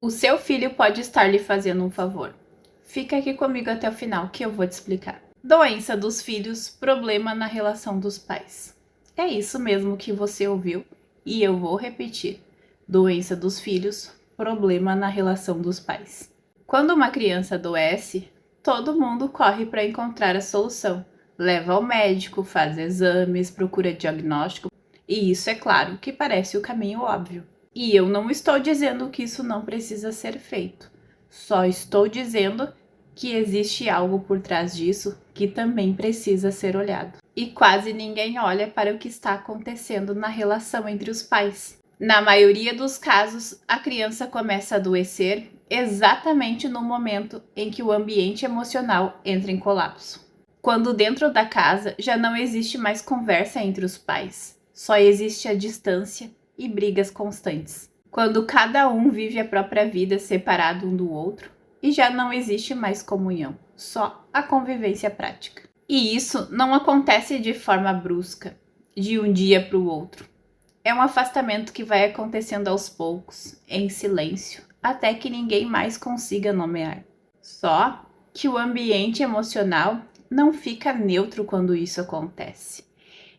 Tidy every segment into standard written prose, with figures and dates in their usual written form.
O seu filho pode estar lhe fazendo um favor. Fica aqui comigo até o final que eu vou te explicar. Doença dos filhos, problema na relação dos pais. É isso mesmo que você ouviu e eu vou repetir. Doença dos filhos, problema na relação dos pais. Quando uma criança adoece, todo mundo corre para encontrar a solução. Leva ao médico, faz exames, procura diagnóstico. E isso é claro que parece o caminho óbvio. E eu não estou dizendo que isso não precisa ser feito. Só estou dizendo que existe algo por trás disso que também precisa ser olhado. E quase ninguém olha para o que está acontecendo na relação entre os pais. Na maioria dos casos, a criança começa a adoecer exatamente no momento em que o ambiente emocional entra em colapso. Quando dentro da casa já não existe mais conversa entre os pais, só existe a distância e brigas constantes. Quando cada um vive a própria vida separado um do outro e já não existe mais comunhão, só a convivência prática. E isso não acontece de forma brusca, de um dia para o outro. É um afastamento que vai acontecendo aos poucos, em silêncio, até que ninguém mais consiga nomear. Só que o ambiente emocional não fica neutro quando isso acontece.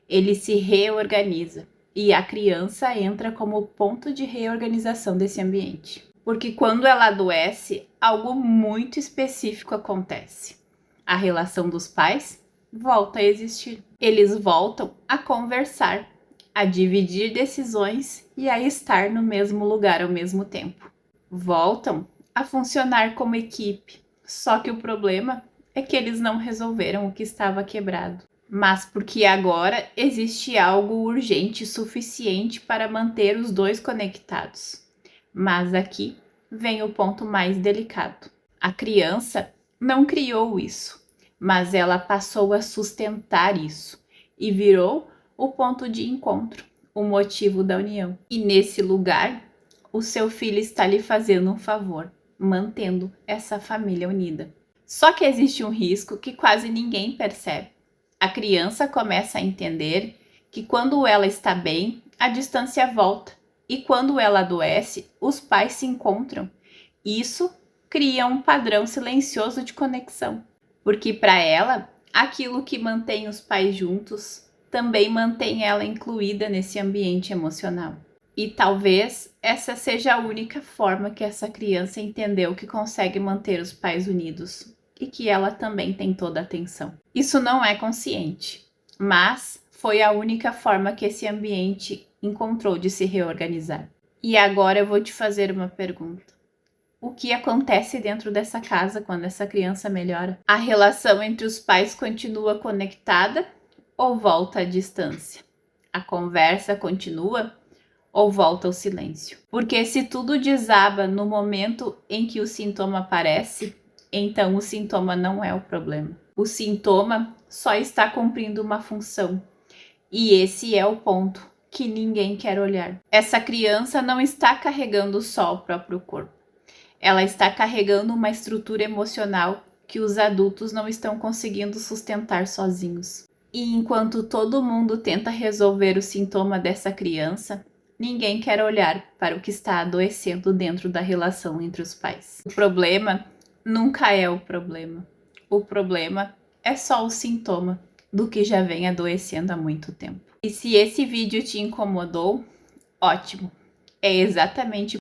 Ele se reorganiza. E a criança entra como ponto de reorganização desse ambiente. Porque quando ela adoece, algo muito específico acontece. A relação dos pais volta a existir. Eles voltam a conversar, a dividir decisões e a estar no mesmo lugar ao mesmo tempo. Voltam a funcionar como equipe. Só que o problema é que eles não resolveram o que estava quebrado. Mas porque agora existe algo urgente suficiente para manter os dois conectados. Mas aqui vem o ponto mais delicado. A criança não criou isso, mas ela passou a sustentar isso e virou o ponto de encontro, o motivo da união. E nesse lugar, o seu filho está lhe fazendo um favor, mantendo essa família unida. Só que existe um risco que quase ninguém percebe. A criança começa a entender que quando ela está bem, a distância volta. E quando ela adoece, os pais se encontram. Isso cria um padrão silencioso de conexão. Porque para ela, aquilo que mantém os pais juntos também mantém ela incluída nesse ambiente emocional. E talvez essa seja a única forma que essa criança entendeu que consegue manter os pais unidos. E que ela também tem toda a atenção. Isso não é consciente, mas foi a única forma que esse ambiente encontrou de se reorganizar. E agora eu vou te fazer uma pergunta. O que acontece dentro dessa casa quando essa criança melhora? A relação entre os pais continua conectada ou volta à distância? A conversa continua ou volta ao silêncio? Porque se tudo desaba no momento em que o sintoma aparece, então o sintoma não é o problema. O sintoma só está cumprindo uma função. E esse é o ponto que ninguém quer olhar. Essa criança não está carregando só o próprio corpo. Ela está carregando uma estrutura emocional que os adultos não estão conseguindo sustentar sozinhos. E enquanto todo mundo tenta resolver o sintoma dessa criança, ninguém quer olhar para o que está adoecendo dentro da relação entre os pais. O problema nunca é o problema. O problema é só o sintoma do que já vem adoecendo há muito tempo. E se esse vídeo te incomodou, ótimo. É exatamente